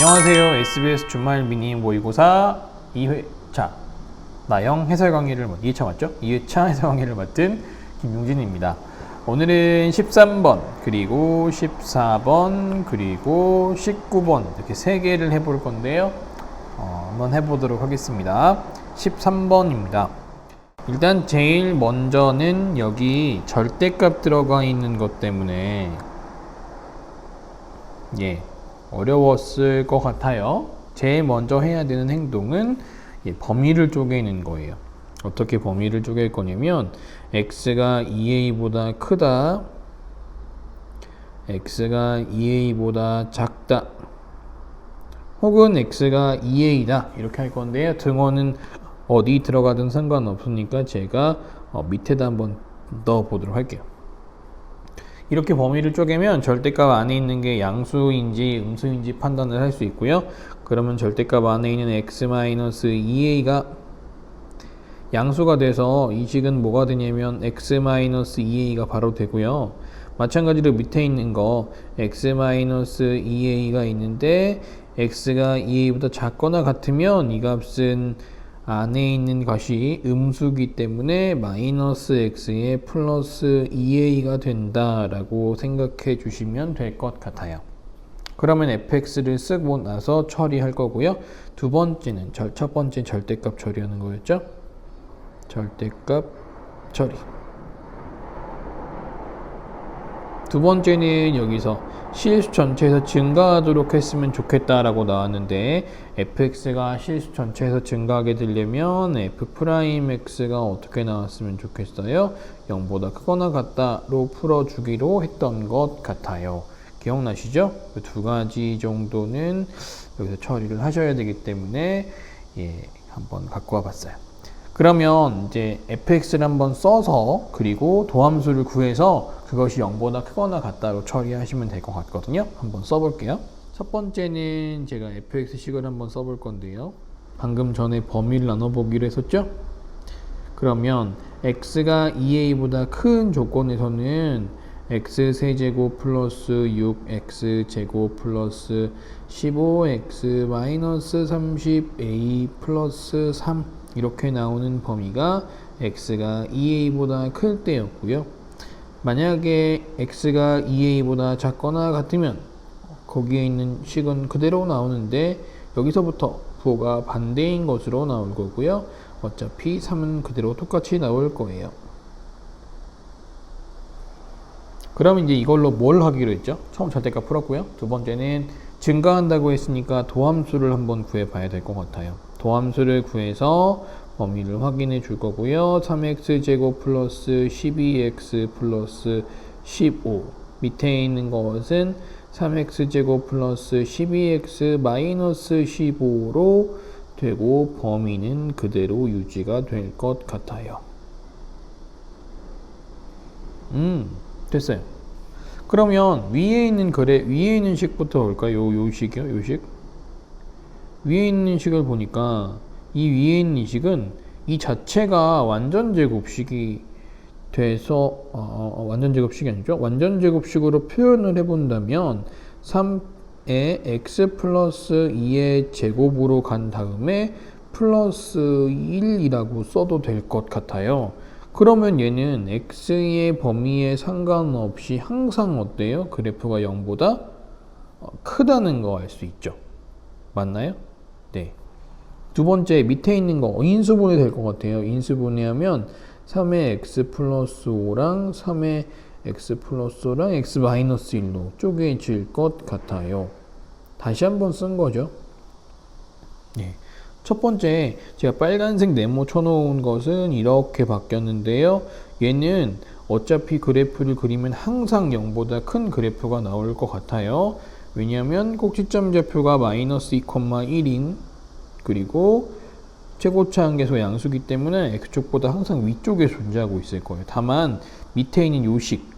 안녕하세요. SBS 주말 미니 모의고사 2회차 나영 해설 강의를 2회차 맞죠? 2회차 해설 강의를 맡은 김용진입니다. 오늘은 13번 그리고 14번 그리고 19번 이렇게 3개를 해볼 건데요. 한번 해보도록 하겠습니다. 13번입니다. 일단 제일 먼저는 여기 절대값 들어가 있는 것 때문에 어려웠을 것 같아요. 제일 먼저 해야 되는 행동은 범위를 쪼개는 거예요. 어떻게 범위를 쪼갤 거냐면 x가 2a보다 크다, x가 2a보다 작다, 혹은 x가 2a다 이렇게 할 건데요. 등호는 어디 들어가든 상관없으니까 제가 밑에다 한번 넣어 보도록 할게요. 이렇게 범위를 쪼개면 절대값 안에 있는 게 양수인지 음수인지 판단을 할 수 있고요. 그러면 절대값 안에 있는 x-2a가 양수가 돼서 이 식은 뭐가 되냐면 x-2a가 바로 되고요. 마찬가지로 밑에 있는 거 x-2a가 있는데 x가 2a보다 작거나 같으면 이 값은 안에 있는 것이 음수기 때문에 마이너스 x에 플러스 2a가 된다라고 생각해 주시면 될 것 같아요. 그러면 fx를 쓰고 나서 처리할 거고요. 두 번째는 첫 번째 절대값 처리하는 거였죠. 절대값 처리. 두 번째는 여기서 실수 전체에서 증가하도록 했으면 좋겠다라고 나왔는데 fx가 실수 전체에서 증가하게 되려면 f'x가 어떻게 나왔으면 좋겠어요? 0보다 크거나 같다로 풀어주기로 했던 것 같아요. 기억나시죠? 그 두 가지 정도는 여기서 처리를 하셔야 되기 때문에 한번 갖고 와봤어요. 그러면 이제 fx를 한번 써서 그리고 도함수를 구해서 그것이 0보다 크거나 같다로 처리하시면 될 것 같거든요. 한번 써볼게요. 첫 번째는 제가 fx식을 한번 써볼 건데요. 방금 전에 범위를 나눠보기로 했었죠? 그러면 x가 2a보다 큰 조건에서는 x세제곱 플러스 6x제곱 플러스 15x 마이너스 30a 플러스 3 이렇게 나오는 범위가 x가 2a보다 클 때였고요. 만약에 x가 2a보다 작거나 같으면 거기에 있는 식은 그대로 나오는데 여기서부터 부호가 반대인 것으로 나올 거고요. 어차피 3은 그대로 똑같이 나올 거예요. 그럼 이제 이걸로 뭘 하기로 했죠? 처음 절대값 풀었고요. 두 번째는 증가한다고 했으니까 도함수를 한번 구해봐야 될 것 같아요. 도함수를 구해서 범위를 확인해 줄 거고요. 3x제곱 플러스 12x 플러스 15 밑에 있는 것은 3x제곱 플러스 12x 마이너스 15로 되고 범위는 그대로 유지가 될 것 같아요. 됐어요. 그러면 위에 있는 식부터 볼까요? 요 식이요? 요 식? 위에 있는 식을 보니까 이 위에 있는 이 식은 이 자체가 완전제곱식이 돼서 완전제곱식이 아니죠? 완전제곱식으로 표현을 해본다면 3에 x 플러스 2의 제곱으로 간 다음에 플러스 1이라고 써도 될 것 같아요. 그러면 얘는 x의 범위에 상관없이 항상 어때요? 그래프가 0보다 크다는 거 알 수 있죠. 맞나요? 네. 두 번째 밑에 있는 거 인수분해 될 것 같아요. 인수분해하면 3의 x 플러스 5랑 3의 x 플러스 5랑 x 마이너스 1로 쪼개질 것 같아요. 다시 한번 쓴 거죠. 네. 첫 번째 제가 빨간색 네모 쳐놓은 것은 이렇게 바뀌었는데요. 얘는 어차피 그래프를 그리면 항상 0보다 큰 그래프가 나올 것 같아요. 왜냐하면 꼭지점 좌표가 마이너스 2,1인 그리고 최고차 한계소 양수기 때문에 x쪽보다 항상 위쪽에 존재하고 있을 거예요. 다만 밑에 있는 요식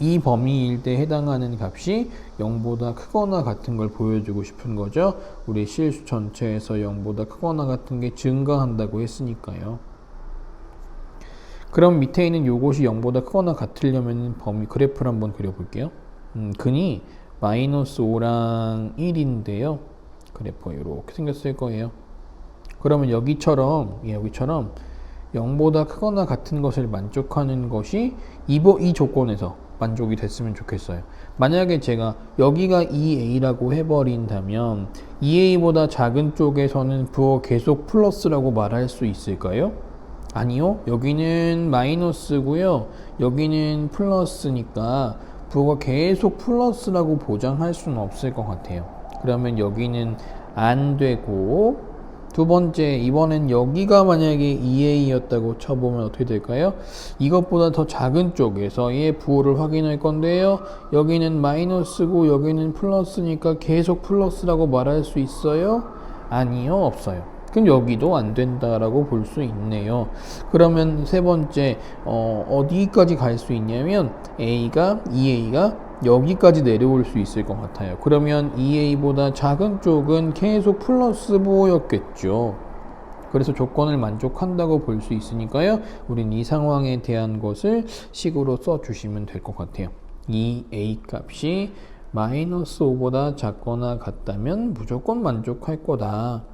이 범위일 때 해당하는 값이 0보다 크거나 같은 걸 보여주고 싶은 거죠. 우리 실수 전체에서 0보다 크거나 같은 게 증가한다고 했으니까요. 그럼 밑에 있는 요것이 0보다 크거나 같으려면 범위 그래프를 한번 그려볼게요. 근이 마이너스 5랑 1인데요. 그래프 이렇게 생겼을 거예요. 그러면 여기처럼 0보다 크거나 같은 것을 만족하는 것이 이 조건에서 만족이 됐으면 좋겠어요. 만약에 제가 여기가 2a라고 해버린다면 2a보다 작은 쪽에서는 부호 계속 플러스라고 말할 수 있을까요? 아니요. 여기는 마이너스고요. 여기는 플러스니까 부호가 계속 플러스라고 보장할 수는 없을 것 같아요. 그러면 여기는 안 되고, 두 번째, 이번엔 여기가 만약에 2a였다고 쳐보면 어떻게 될까요? 이것보다 더 작은 쪽에서의 부호를 확인할 건데요. 여기는 마이너스고 여기는 플러스니까 계속 플러스라고 말할 수 있어요? 아니요, 없어요. 그럼 여기도 안 된다라고 볼 수 있네요. 그러면 세 번째, 어디까지 갈 수 있냐면 2a가 여기까지 내려올 수 있을 것 같아요. 그러면 2a보다 작은 쪽은 계속 플러스 부호였겠죠. 그래서 조건을 만족한다고 볼 수 있으니까요. 우린 이 상황에 대한 것을 식으로 써주시면 될 것 같아요. 이 a 값이 마이너스 5보다 작거나 같다면 무조건 만족할 거다.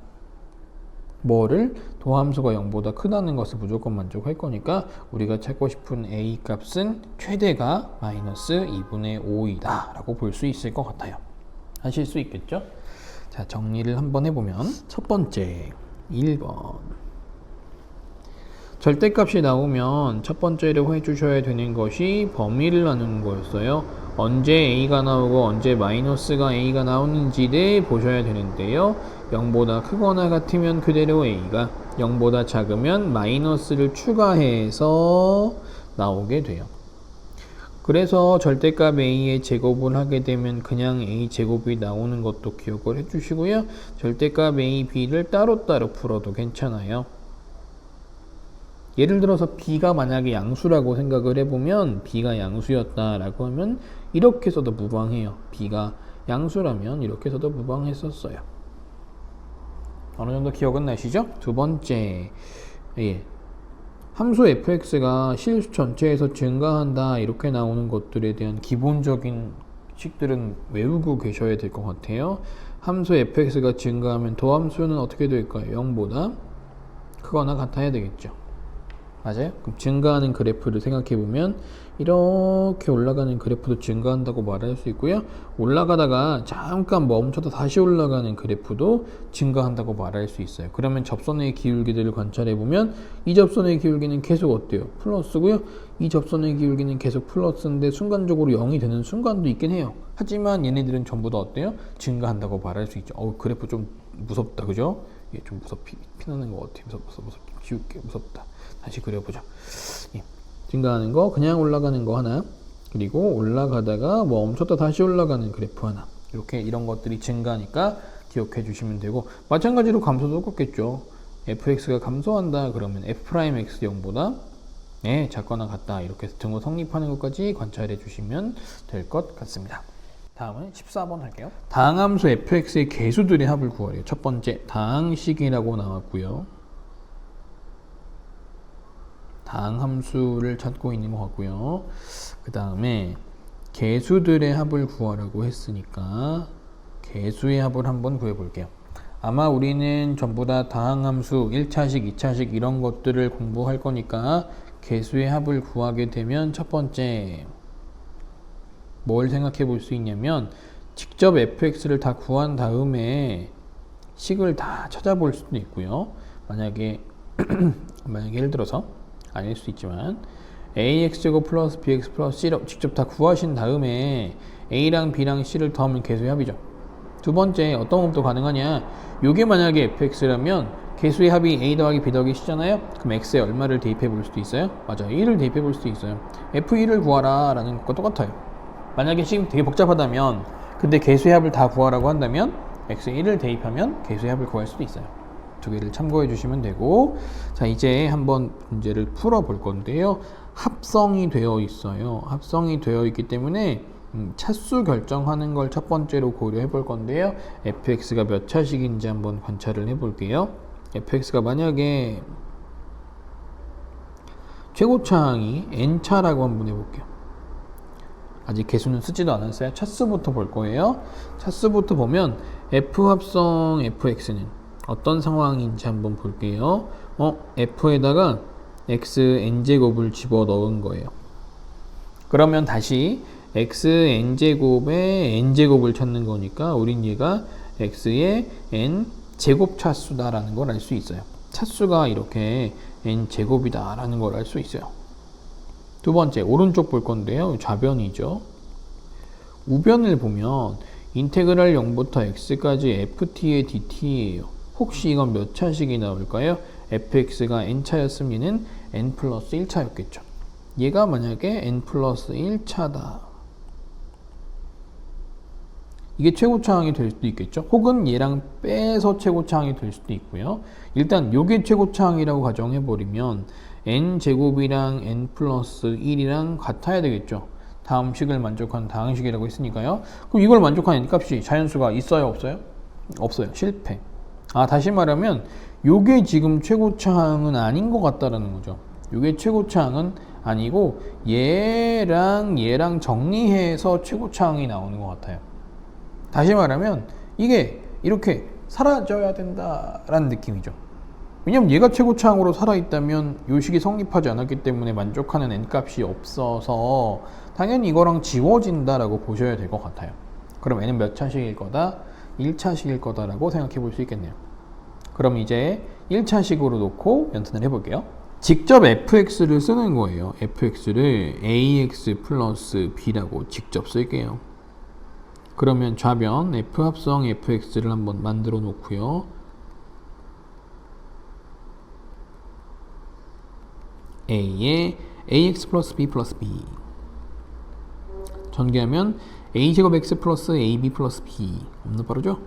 뭐를? 도함수가 0보다 크다는 것을 무조건 만족할 거니까 우리가 찾고 싶은 a 값은 최대가 마이너스 2분의 5이다 라고 볼 수 있을 것 같아요. 하실 수 있겠죠? 자, 정리를 한번 해보면 첫 번째 1번 절대값이 나오면 첫 번째로 해주셔야 되는 것이 범위를 나누는 거였어요. 언제 a가 나오고 언제 마이너스가 a가 나오는지를 보셔야 되는데요. 0보다 크거나 같으면 그대로 a가, 0보다 작으면 마이너스를 추가해서 나오게 돼요. 그래서 절대값 a의 제곱을 하게 되면 그냥 a 제곱이 나오는 것도 기억을 해주시고요. 절대값 a, b를 따로따로 풀어도 괜찮아요. 예를 들어서 b가 만약에 양수라고 생각을 해보면 b가 양수였다라고 하면 이렇게 써도 무방해요. b가 양수라면 이렇게 써도 무방했었어요. 어느 정도 기억은 나시죠? 두 번째, 함수 fx가 실수 전체에서 증가한다 이렇게 나오는 것들에 대한 기본적인 식들은 외우고 계셔야 될 것 같아요. 함수 fx가 증가하면 도함수는 어떻게 될까요? 0보다 크거나 같아야 되겠죠. 맞아요? 그럼 증가하는 그래프를 생각해보면 이렇게 올라가는 그래프도 증가한다고 말할 수 있고요. 올라가다가 잠깐 멈춰서 다시 올라가는 그래프도 증가한다고 말할 수 있어요. 그러면 접선의 기울기들을 관찰해보면 이 접선의 기울기는 계속 어때요? 플러스고요. 이 접선의 기울기는 계속 플러스인데 순간적으로 0이 되는 순간도 있긴 해요. 하지만 얘네들은 전부 다 어때요? 증가한다고 말할 수 있죠. 그래프 좀 무섭다, 그죠? 예, 좀 피나는 것 같아요. 무섭다. 지울게, 무섭다. 다시 그려보자. 예. 증가하는 거, 그냥 올라가는 거 하나, 그리고 올라가다가 멈췄다 다시 올라가는 그래프 하나. 이렇게 이런 것들이 증가하니까 기억해 주시면 되고, 마찬가지로 감소도 똑같겠죠. fx가 감소한다 그러면 f'x 0보다 작거나 같다 이렇게 증거 성립하는 것까지 관찰해 주시면 될 것 같습니다. 다음은 14번 할게요. 다항함수 fx의 개수들의 합을 구하래요. 첫 번째 다항식이라고 나왔고요. 다항함수를 찾고 있는 것 같고요. 그 다음에 개수들의 합을 구하라고 했으니까 개수의 합을 한번 구해볼게요. 아마 우리는 전부 다 다항함수 1차식, 2차식 이런 것들을 공부할 거니까 개수의 합을 구하게 되면 첫 번째 뭘 생각해 볼 수 있냐면 직접 fx를 다 구한 다음에 식을 다 찾아볼 수도 있고요. 만약에 예를 들어서 아닐 수 있지만 ax제곱 플러스 bx 플러스 c를 직접 다 구하신 다음에 a랑 b랑 c를 더하면 개수의 합이죠. 두 번째 어떤 것도 가능하냐, 요게 만약에 fx라면 개수의 합이 a 더하기 b 더하기 c잖아요. 그럼 x에 얼마를 대입해 볼 수도 있어요? 맞아요, 1을 대입해 볼 수도 있어요. f1을 구하라 라는 것과 똑같아요. 만약에 지금 되게 복잡하다면 근데 개수의 합을 다 구하라고 한다면 x에 1을 대입하면 개수의 합을 구할 수도 있어요. 두 개를 참고해 주시면 되고, 자 이제 한번 문제를 풀어 볼 건데요. 합성이 되어 있어요. 합성이 되어 있기 때문에 차수 결정하는 걸 첫 번째로 고려해 볼 건데요. fx가 몇 차식인지 한번 관찰을 해 볼게요. fx가 만약에 최고차항이 n차라고 한번 해볼게요. 아직 개수는 쓰지도 않았어요. 차수부터 볼 거예요. 차수부터 보면 f 합성 fx는 어떤 상황인지 한번 볼게요. f에다가 x n제곱을 집어넣은 거예요. 그러면 다시 x n제곱에 n제곱을 찾는 거니까 우린 얘가 x의 n 제곱 차수다라는 걸 알 수 있어요. 차수가 이렇게 n제곱이다 라는 걸 알 수 있어요. 두 번째, 오른쪽 볼 건데요. 좌변이죠. 우변을 보면 인테그랄 0부터 x까지 ft의 dt예요. 혹시 이건 몇 차식이 나올까요? fx가 n차였으면 얘는 n 플러스 1차였겠죠. 얘가 만약에 n 플러스 1차다. 이게 최고차항이 될 수도 있겠죠. 혹은 얘랑 빼서 최고차항이 될 수도 있고요. 일단 요게 최고차항이라고 가정해버리면 n제곱이랑 n 플러스 1이랑 같아야 되겠죠. 다음 식을 만족한 다항식이라고 했으니까요. 그럼 이걸 만족하는 n값이 자연수가 있어요, 없어요? 없어요. 실패. 다시 말하면 요게 지금 최고차항은 아닌 것 같다라는 거죠. 요게 최고차항은 아니고 얘랑 정리해서 최고차항이 나오는 것 같아요. 다시 말하면 이게 이렇게 사라져야 된다라는 느낌이죠. 왜냐면 얘가 최고차항으로 살아있다면 요식이 성립하지 않았기 때문에 만족하는 n값이 없어서 당연히 이거랑 지워진다라고 보셔야 될 것 같아요. 그럼 n은 몇 차식일 거다? 1차식일 거다라고 생각해 볼 수 있겠네요. 그럼 이제 1차식으로 놓고 연산을 해볼게요. 직접 fx를 쓰는 거예요. fx를 ax 플러스 b라고 직접 쓸게요. 그러면 좌변 f 합성 fx를 한번 만들어 놓고요. a에 ax 플러스 b 플러스 b 전개하면 a제곱 x 플러스 ab 플러스 b 없나 빠르죠?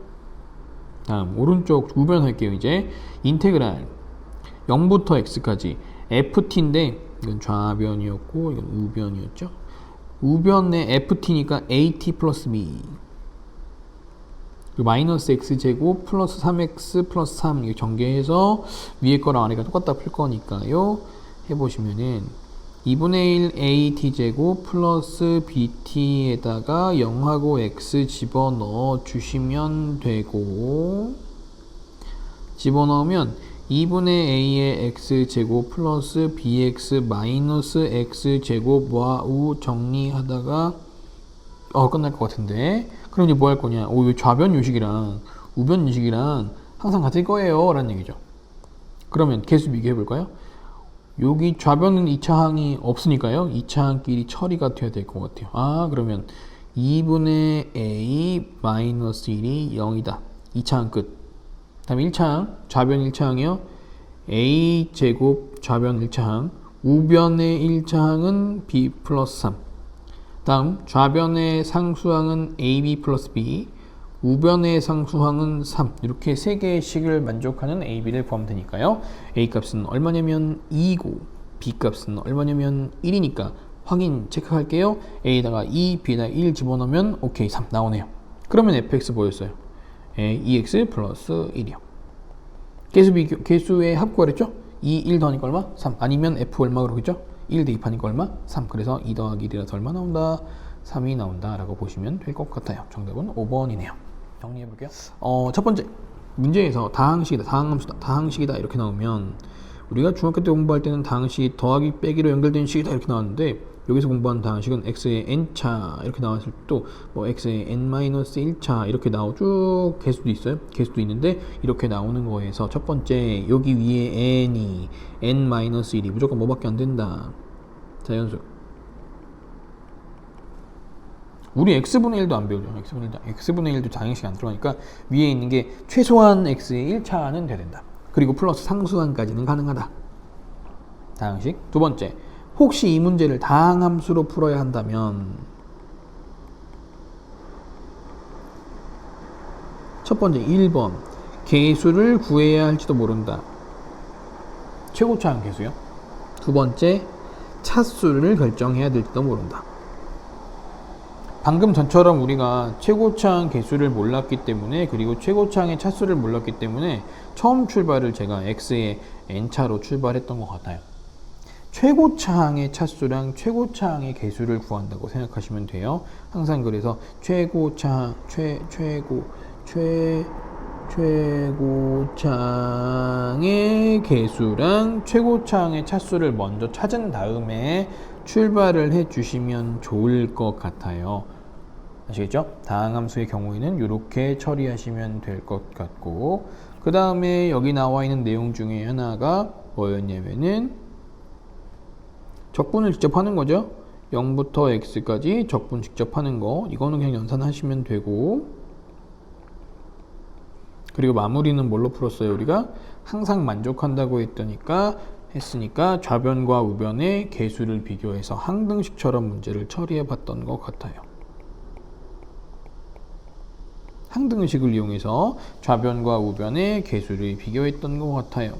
다음 오른쪽 우변 할게요. 이제 인테그랄 0부터 x까지 ft인데 이건 좌변이었고 이건 우변이었죠. 우변의 ft니까 at 플러스 b 그리고 마이너스 x제곱 플러스 3x 플러스 3 이거 전개해서 위에 거랑 아래가 똑같다 풀 거니까요. 해보시면은 2분의 1 at제곱 플러스 bt에다가 0하고 x 집어넣어 주시면 되고 집어넣으면 2분의 a의 x제곱 플러스 bx 마이너스 x제곱 와우 정리하다가 끝날 것 같은데 그럼 이제 뭐 할 거냐 요 좌변 요식이랑 우변 요식이랑 항상 같을 거예요 라는 얘기죠. 그러면 개수 비교해 볼까요? 여기 좌변은 2차항이 없으니까요 2차항끼리 처리가 돼야 될 것 같아요. 그러면 2분의 a 마이너스 1이 0이다 2차항 끝. 다음 1차항 좌변 1차항이요 a제곱 좌변 1차항 우변의 1차항은 b 플러스 3 다음 좌변의 상수항은 ab 플러스 b 우변의 상수항은 3 이렇게 3개의 식을 만족하는 ab를 구하면 되니까요. a값은 얼마냐면 2고 b값은 얼마냐면 1이니까 확인 체크할게요. a에다가 2, b에다가 1 집어넣으면 오케이 3 나오네요. 그러면 fx 뭐였어요? 2x 플러스 1이요. 개수의 합구하랬죠? 2, 1 더하니까 얼마? 3 아니면 f 얼마 그러겠죠? 1 대입하니까 얼마? 3 그래서 2 더하기 1이라서 얼마 나온다? 3이 나온다 라고 보시면 될 것 같아요. 정답은 5번이네요. 정리해 볼게요. 첫 번째 문제에서 다항식이다, 다항함수다, 다항식이다 이렇게 나오면 우리가 중학교 때 공부할 때는 다항식이 더하기 빼기로 연결된 식이다 이렇게 나왔는데 여기서 공부한 다항식은 x의 n차 이렇게 나왔을 때도 뭐 x의 n-1차 이렇게 쭉 개수도 있어요. 개수도 있는데 이렇게 나오는 거에서 첫 번째 여기 위에 n이 n-1이 무조건 뭐밖에 안 된다. 자연수. 우리 x분의 1도 안 배우죠. x분의 1도 다항식이 안 들어가니까 위에 있는 게 최소한 x의 1차는 돼야 된다. 그리고 플러스 상수항까지는 가능하다. 다항식. 두 번째, 혹시 이 문제를 다항함수로 풀어야 한다면 첫 번째 1번 개수를 구해야 할지도 모른다. 최고차항 개수요. 두 번째 차수를 결정해야 될지도 모른다. 방금 전처럼 우리가 최고차항 개수를 몰랐기 때문에 그리고 최고차항의 차수를 몰랐기 때문에 처음 출발을 제가 x의 n차로 출발했던 것 같아요. 최고차항의 차수랑 최고차항의 개수를 구한다고 생각하시면 돼요. 항상 그래서 최고차항의 개수랑 최고차항의 차수를 먼저 찾은 다음에 출발을 해 주시면 좋을 것 같아요. 아시겠죠? 다항함수의 경우에는 이렇게 처리하시면 될 것 같고, 그 다음에 여기 나와 있는 내용 중에 하나가 뭐였냐면은 적분을 직접 하는 거죠. 0부터 x까지 적분 직접 하는 거, 이거는 그냥 연산하시면 되고, 그리고 마무리는 뭘로 풀었어요? 우리가 항상 만족한다고 했으니까 좌변과 우변의 개수를 비교해서 항등식처럼 문제를 처리해 봤던 것 같아요. 항등식을 이용해서 좌변과 우변의 개수를 비교했던 것 같아요.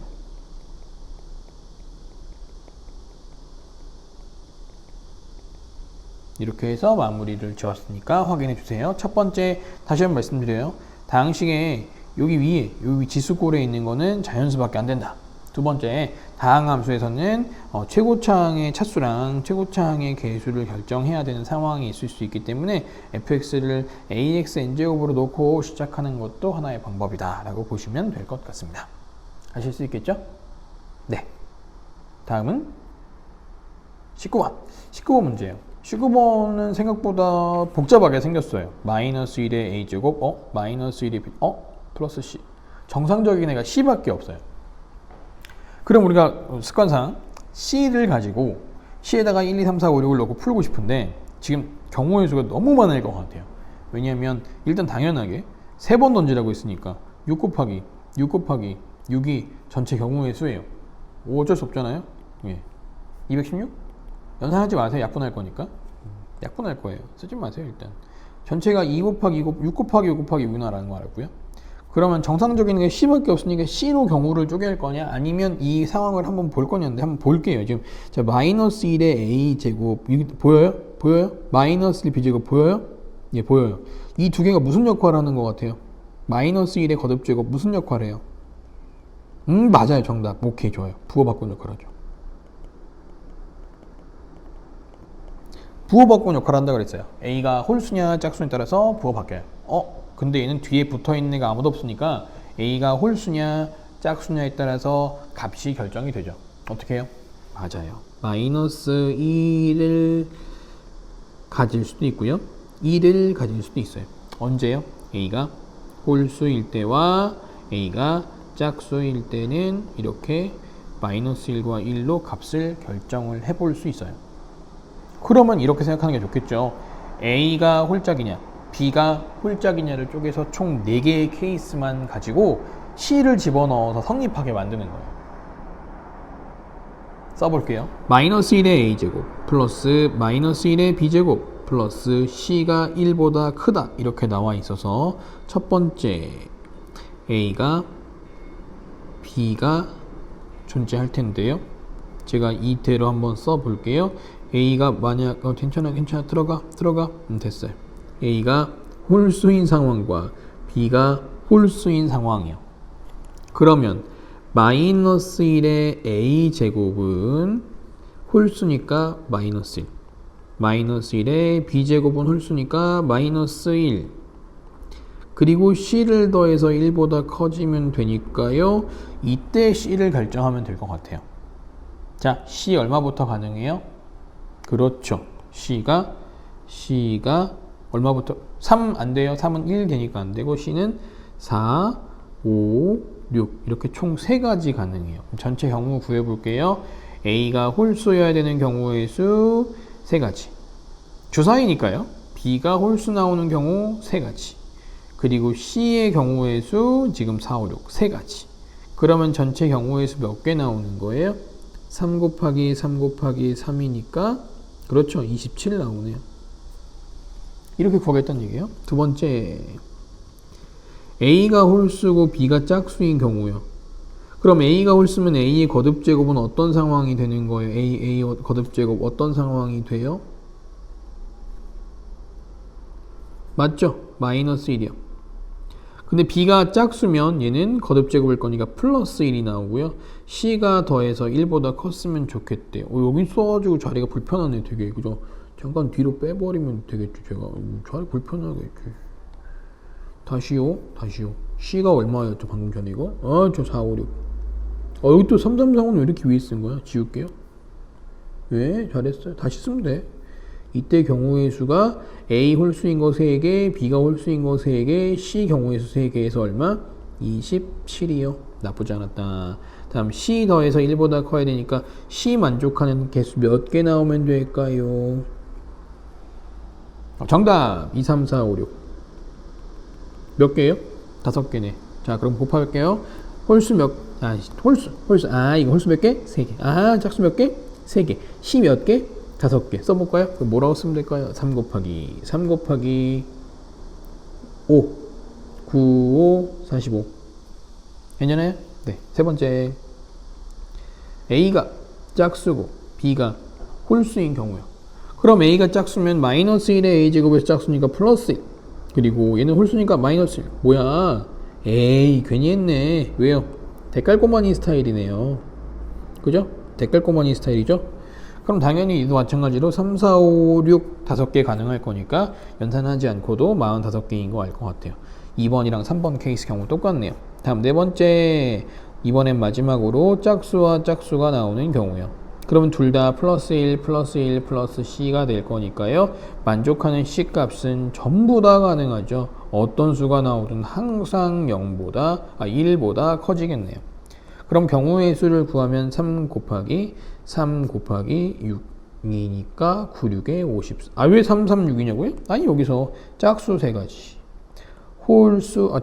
이렇게 해서 마무리를 지었으니까 확인해 주세요. 첫 번째, 다시 한번 말씀드려요. 다항식에 여기 위에, 여기 지수꼴에 있는 거는 자연수밖에 안 된다. 두 번째, 다항함수에서는 최고차항의 차수랑 최고차항의 개수를 결정해야 되는 상황이 있을 수 있기 때문에 fx를 ax n제곱으로 놓고 시작하는 것도 하나의 방법이다 라고 보시면 될 것 같습니다. 아실 수 있겠죠? 네. 다음은 19번. 19번 문제예요. 19번은 생각보다 복잡하게 생겼어요. 마이너스 1의 a제곱, 마이너스 1의 플러스 c. 정상적인 애가 c밖에 없어요. 그럼 우리가 습관상 c를 가지고 c에다가 1, 2, 3, 4, 5, 6을 넣고 풀고 싶은데 지금 경우의 수가 너무 많을 것 같아요. 왜냐하면 일단 당연하게 3번 던지라고 했으니까 6 곱하기 6이 전체 경우의 수예요. 어쩔 수 없잖아요. 예. 216? 연산하지 마세요. 약분할 거니까. 약분할 거예요. 쓰지 마세요. 일단 전체가 2 곱하기 6 곱하기 6 곱하기 6이라는 거 알았고요. 그러면 정상적인 게 C밖에 없으니까 C로 경우를 쪼갤 거냐 아니면 이 상황을 한번 볼 거냐인데 한번 볼게요. 지금 자, 마이너스 1의 A제곱 보여요? 보여요? 마이너스 1 B제곱 보여요? 예, 보여요. 이 두 개가 무슨 역할을 하는 것 같아요? 마이너스 1의 거듭제곱 무슨 역할을 해요? 맞아요. 정답. 오케이, 좋아요. 부호바꾼 역할을 하죠. 부호바꾼 역할을 한다고 그랬어요. A가 홀수냐 짝수에 따라서 부호 바뀌어요. 근데 얘는 뒤에 붙어있는 애가 아무도 없으니까 A가 홀수냐 짝수냐에 따라서 값이 결정이 되죠. 어떻게 해요? 맞아요. 마이너스 1을 가질 수도 있고요. 1을 가질 수도 있어요. 언제요? A가 홀수일 때와 A가 짝수일 때는 이렇게 마이너스 1과 1로 값을 결정을 해볼 수 있어요. 그러면 이렇게 생각하는 게 좋겠죠. A가 홀짝이냐 B가 홀짝이냐를 쪼개서 총 4개의 케이스만 가지고 C를 집어넣어서 성립하게 만드는 거예요. 써볼게요. 마이너스 1의 A제곱 플러스 마이너스 1의 B제곱 플러스 C가 1보다 크다 이렇게 나와 있어서 첫 번째 A가 B가 존재할 텐데요. 제가 이대로 한번 써볼게요. A가 만약 괜찮아 들어가 됐어요. A가 홀수인 상황과 B가 홀수인 상황이요. 그러면 마이너스 1의 A제곱은 홀수니까 마이너스 1 마이너스 1의 B제곱은 홀수니까 마이너스 1 그리고 C를 더해서 1보다 커지면 되니까요. 이때 C를 결정하면 될 것 같아요. 자, C 얼마부터 가능해요? 그렇죠. C가 얼마부터? 3 안 돼요. 3은 1 되니까 안 되고 C는 4, 5, 6 이렇게 총 3가지 가능해요. 전체 경우 구해볼게요. A가 홀수여야 되는 경우의 수 3가지. 주사위니까요. B가 홀수 나오는 경우 3가지. 그리고 C의 경우의 수 지금 4, 5, 6 3가지. 그러면 전체 경우의 수 몇 개 나오는 거예요? 3 곱하기 3 곱하기 3이니까 그렇죠. 27 나오네요. 이렇게 구하겠다는 얘기예요. 두 번째, A가 홀수고 B가 짝수인 경우요. 그럼 A가 홀수면 A의 거듭제곱은 어떤 상황이 되는 거예요? A 거듭제곱 어떤 상황이 돼요? 맞죠? 마이너스 1이요. 근데 B가 짝수면 얘는 거듭제곱일 거니까 플러스 1이 나오고요. C가 더해서 1보다 컸으면 좋겠대요. 여기 써가지고 자리가 불편하네 되게. 그죠? 잠깐 뒤로 빼버리면 되겠죠. 제가 자리 불편하게 이렇게. 다시요. C가 얼마였죠 방금 전에 이거? 저 4, 5, 6. 여기 또 3, 3, 4는 왜 이렇게 위에 쓴 거야? 지울게요. 왜? 잘했어요. 다시 쓰면 돼. 이때 경우의 수가 A 홀수인 거 3개, B가 홀수인 거 3개, C 경우의 수 3개에서 얼마? 27이요. 나쁘지 않았다. 다음 C 더해서 1보다 커야 되니까 C 만족하는 개수 몇 개 나오면 될까요? 정답! 2, 3, 4, 5, 6. 몇 개예요? 5개네. 자, 그럼 곱할게요. 홀수 몇, 홀수. 이거 홀수 몇 개? 3개. 짝수 몇 개? 3개. C 몇 개? 5개. 써볼까요? 그럼 뭐라고 쓰면 될까요? 3 곱하기 5. 9, 5, 45. 괜찮아요? 네. 세 번째. A가 짝수고 B가 홀수인 경우요. 그럼 A가 짝수면 마이너스 1에 A제곱에서 짝수니까 플러스 1. 그리고 얘는 홀수니까 마이너스 1. 뭐야? 에이, 괜히 했네. 왜요? 대깔꼬마니 스타일이네요. 그죠? 대깔꼬마니 스타일이죠? 그럼 당연히 이도 마찬가지로 3, 4, 5, 6 5개 가능할 거니까 연산하지 않고도 45개인 거 알 것 같아요. 2번이랑 3번 케이스 경우 똑같네요. 다음 네 번째, 이번엔 마지막으로 짝수와 짝수가 나오는 경우요. 그러면 둘 다 플러스 1, 플러스 1, 플러스 C가 될 거니까요. 만족하는 C 값은 전부 다 가능하죠. 어떤 수가 나오든 항상 1보다 커지겠네요. 그럼 경우의 수를 구하면 3 곱하기 6이니까 9, 6에 54. 왜 3, 3, 6이냐고요? 아니, 여기서 짝수 3가지.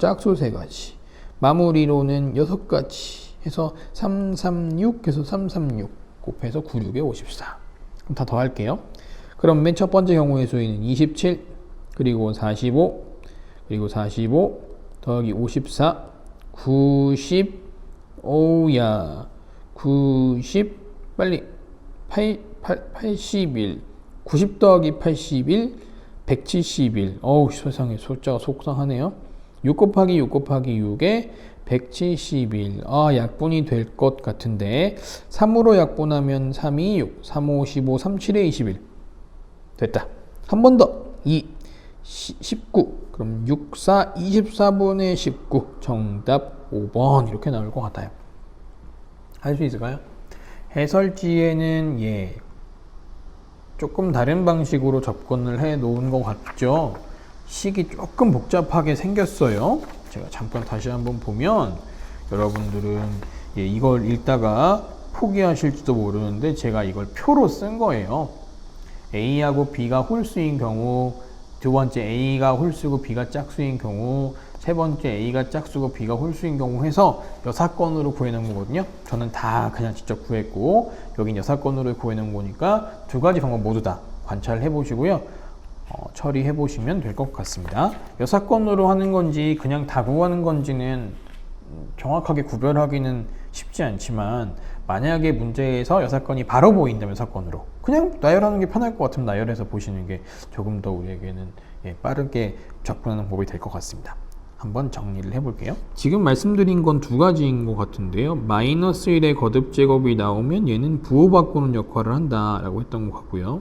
짝수 3가지. 마무리로는 6가지. 해서 3, 3, 6 해서 3, 3, 6 곱해서 9, 6에 54. 그럼 다 더할게요. 그럼 맨 첫 번째 경우의 수는 27, 그리고 45, 그리고 45 더하기 54, 90, 90, 빨리 81, 90 더하기 81, 171. 세상에 숫자가 속상하네요. 6 곱하기 6 곱하기 6에 171. 약분이 될 것 같은데 3으로 약분하면 3, 2, 6, 3, 5, 15, 3, 7에 21. 됐다. 한 번 더. 2, 19. 그럼 6, 4, 24분의 19. 정답 5번. 이렇게 나올 것 같아요. 할 수 있을까요? 해설지에는 조금 다른 방식으로 접근을 해 놓은 것 같죠? 식이 조금 복잡하게 생겼어요. 제가 잠깐 다시 한번 보면 여러분들은 이걸 읽다가 포기하실지도 모르는데 제가 이걸 표로 쓴 거예요. A하고 B가 홀수인 경우, 두 번째 A가 홀수고 B가 짝수인 경우, 세 번째 A가 짝수고 B가 홀수인 경우 해서 여사건으로 구해놓은 거거든요. 저는 다 그냥 직접 구했고 여긴 여사건으로 구해놓은 거니까 두 가지 방법 모두 다 관찰해 보시고요. 처리해 보시면 될 것 같습니다. 여사건으로 하는 건지 그냥 다 구하는 건지는 정확하게 구별하기는 쉽지 않지만 만약에 문제에서 여사건이 바로 보인다면 여사건으로 그냥 나열하는 게 편할 것 같으면 나열해서 보시는 게 조금 더 우리에게는 빠르게 접근하는 법이 될 것 같습니다. 한번 정리를 해볼게요. 지금 말씀드린 건 두 가지인 것 같은데요. 마이너스 1의 거듭 제곱이 나오면 얘는 부호 바꾸는 역할을 한다 라고 했던 것 같고요.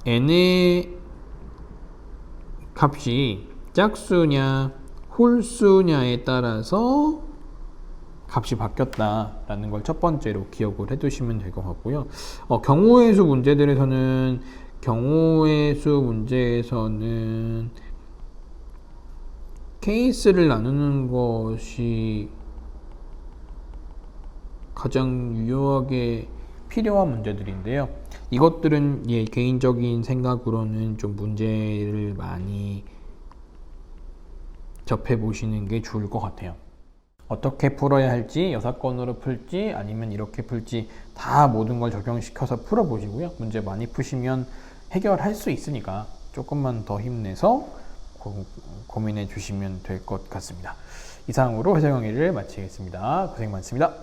n의 값이 짝수냐 홀수냐에 따라서 값이 바뀌었다라는 걸 첫 번째로 기억을 해두시면 될 것 같고요. 경우의 수 문제에서는 케이스를 나누는 것이 가장 유효하게 필요한 문제들인데요. 이것들은 개인적인 생각으로는 좀 문제를 많이 접해 보시는 게 좋을 것 같아요. 어떻게 풀어야 할지, 여사건으로 풀지 아니면 이렇게 풀지 다 모든 걸 적용시켜서 풀어보시고요. 문제 많이 푸시면 해결할 수 있으니까 조금만 더 힘내서 고민해 주시면 될 것 같습니다. 이상으로 회사 강의를 마치겠습니다. 고생 많습니다.